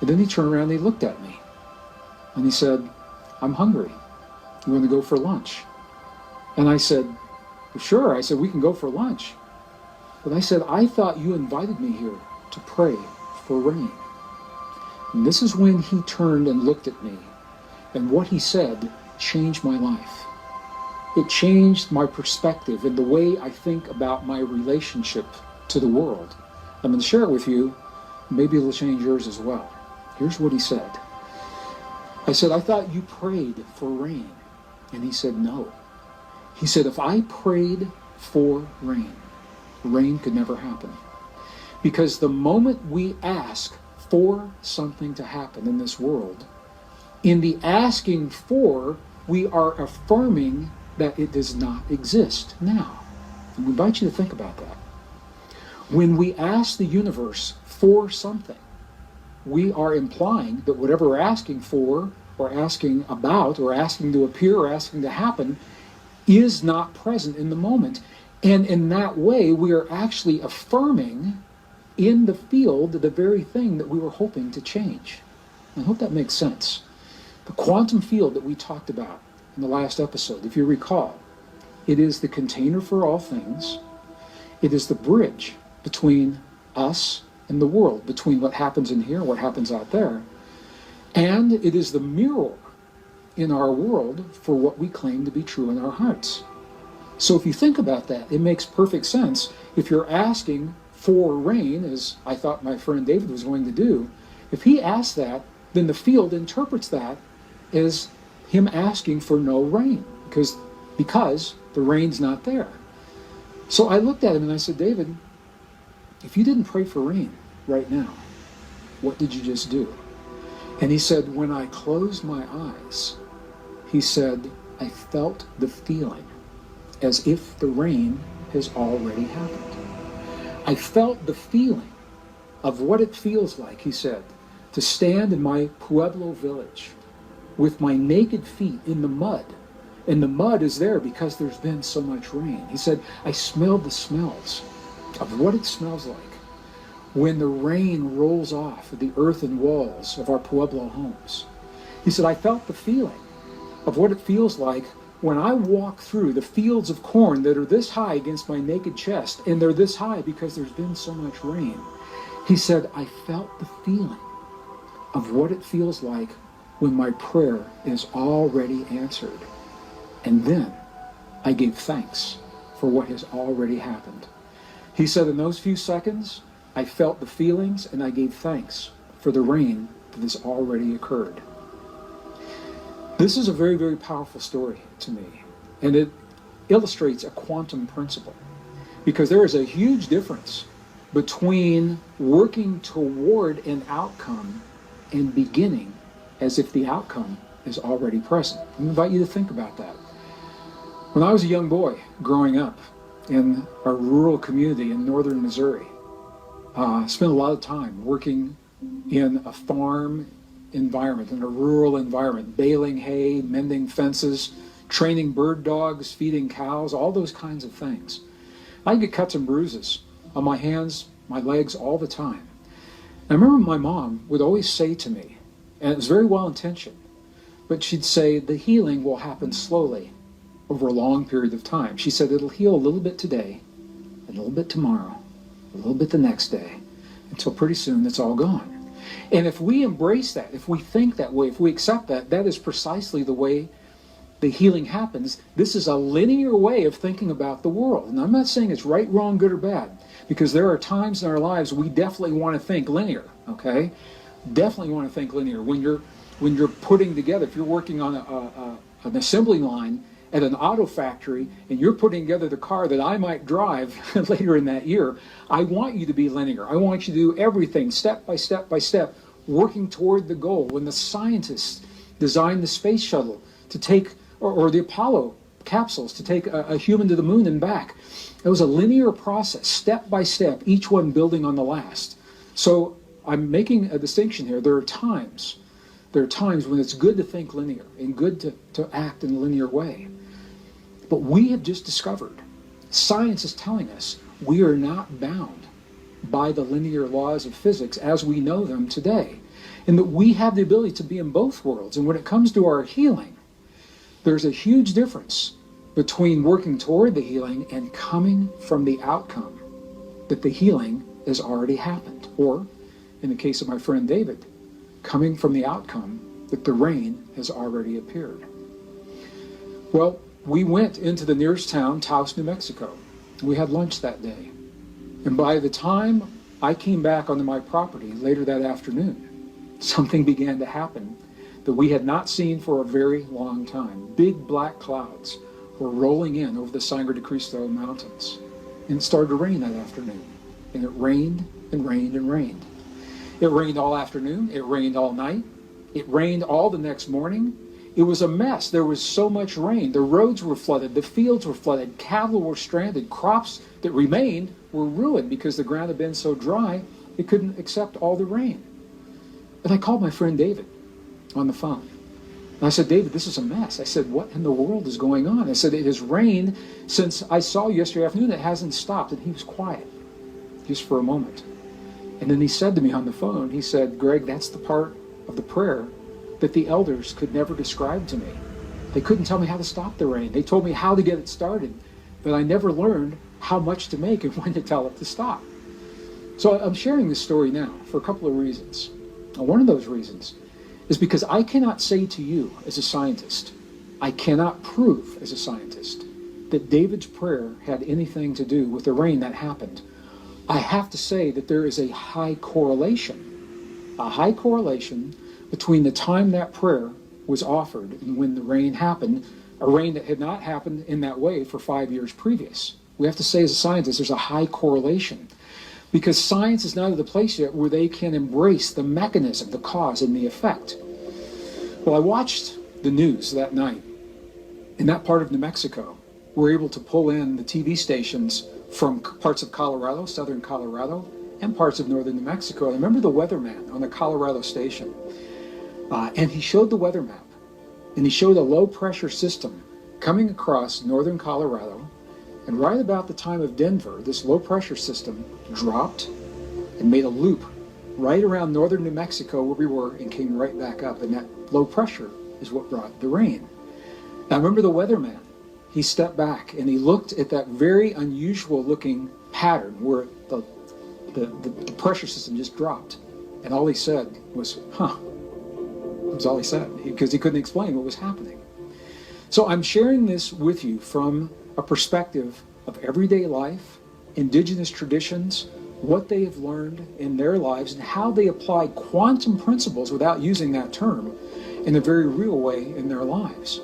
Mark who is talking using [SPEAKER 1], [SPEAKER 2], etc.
[SPEAKER 1] And then he turned around and he looked at me. And he said, I'm hungry. You want to go for lunch? And I said, well, sure. I said, we can go for lunch. But I said, I thought you invited me here to pray for rain. And this is when he turned and looked at me. And what he said changed my life. It changed my perspective and the way I think about my relationship to the world. I'm going to share it with you. Maybe it'll change yours as well. Here's what he said. I said, I thought you prayed for rain. And he said, no. He said, if I prayed for rain, rain could never happen. Because the moment we ask for something to happen in this world, in the asking for, we are affirming that it does not exist now. And we invite you to think about that. When we ask the universe for something, we are implying that whatever we're asking for, or asking about, or asking to appear, or asking to happen, is not present in the moment. And in that way, we are actually affirming in the field the very thing that we were hoping to change. I hope that makes sense. The quantum field that we talked about in the last episode, if you recall, it is the container for all things. It is the bridge between us and the world, between what happens in here and what happens out there. And it is the mirror in our world for what we claim to be true in our hearts. So if you think about that, it makes perfect sense. If you're asking for rain, as I thought my friend David was going to do, if he asks that, then the field interprets that as him asking for no rain, because the rain's not there. So I looked at him and I said, David, if you didn't pray for rain right now, what did you just do? And he said, when I closed my eyes, he said, I felt the feeling as if the rain has already happened. I felt the feeling of what it feels like, he said, to stand in my Pueblo village with my naked feet in the mud. And the mud is there because there's been so much rain. He said, I smelled the smells of what it smells like when the rain rolls off of the earthen walls of our Pueblo homes. He said, I felt the feeling of what it feels like when I walk through the fields of corn that are this high against my naked chest, and they're this high because there's been so much rain. He said, I felt the feeling of what it feels like when my prayer is already answered. And then I gave thanks for what has already happened. He said, in those few seconds, I felt the feelings and I gave thanks for the rain that has already occurred. This is a very, very powerful story to me, and it illustrates a quantum principle, because there is a huge difference between working toward an outcome and beginning as if the outcome is already present. I invite you to think about that. When I was a young boy growing up in a rural community in northern Missouri, I spent a lot of time working in a farm environment, in a rural environment, baling hay, mending fences, training bird dogs, feeding cows, all those kinds of things. I get cuts and bruises on my hands, my legs all the time. I remember my mom would always say to me, and it was very well intentioned, but she'd say, the healing will happen slowly over a long period of time. She said it'll heal a little bit today, a little bit tomorrow, a little bit the next day, until pretty soon it's all gone. And if we embrace that, if we think that way, if we accept that, that is precisely the way the healing happens. This is a linear way of thinking about the world. And I'm not saying it's right, wrong, good, or bad, because there are times in our lives we definitely want to think linear, okay? Definitely want to think linear. When you're putting together, if you're working on an assembly line at an auto factory and you're putting together the car that I might drive later in that year, I want you to be linear. I want you to do everything step by step by step, working toward the goal. When the scientists designed the space shuttle to take, or the Apollo capsules to take a human to the moon and back, it was a linear process, step by step, each one building on the last. So I'm making a distinction here. There are times when it's good to think linear and good to act in a linear way. But we have just discovered, science is telling us, we are not bound by the linear laws of physics as we know them today. and that we have the ability to be in both worlds. And when it comes to our healing, there's a huge difference between working toward the healing and coming from the outcome that the healing has already happened. Or, in the case of my friend David, coming from the outcome that the rain has already appeared. Well, we went into the nearest town, Taos, New Mexico. We had lunch that day. And by the time I came back onto my property later that afternoon, something began to happen that we had not seen for a very long time. Big black clouds were rolling in over the Sangre de Cristo Mountains. And it started to rain that afternoon. And it rained and rained and rained. It rained all afternoon. It rained all night. It rained all the next morning. It was a mess. There was so much rain. The roads were flooded. The fields were flooded. Cattle were stranded. Crops that remained were ruined because the ground had been so dry it couldn't accept all the rain. And I called my friend David on the phone. And I said, David, this is a mess. I said, what in the world is going on? I said, it has rained since I saw you yesterday afternoon. It hasn't stopped. And he was quiet just for a moment. And then he said to me on the phone, he said, Greg, that's the part of the prayer that the elders could never describe to me. They couldn't tell me how to stop the rain. They told me how to get it started, but I never learned how much to make and when to tell it to stop. So I'm sharing this story now for a couple of reasons. And one of those reasons is because I cannot say to you as a scientist, I cannot prove as a scientist that David's prayer had anything to do with the rain that happened. I have to say that there is a high correlation between the time that prayer was offered and when the rain happened, a rain that had not happened in that way for 5 years previous. We have to say as a scientist, there's a high correlation because science is not at the place yet where they can embrace the mechanism, the cause, and the effect. Well, I watched the news that night. In that part of New Mexico, we're able to pull in the TV stations from parts of Colorado, southern Colorado, and parts of northern New Mexico. I remember the weatherman on the Colorado station. And he showed the weather map, and he showed a low-pressure system coming across northern Colorado, and right about the time of Denver, this low-pressure system dropped and made a loop right around northern New Mexico where we were and came right back up, and that low pressure is what brought the rain. Now, remember the weatherman. He stepped back, and he looked at that very unusual-looking pattern where the pressure system just dropped, and all he said was, huh. That was all he said, because he couldn't explain what was happening. So I'm sharing this with you from a perspective of everyday life, indigenous traditions, what they have learned in their lives, and how they apply quantum principles without using that term in a very real way in their lives.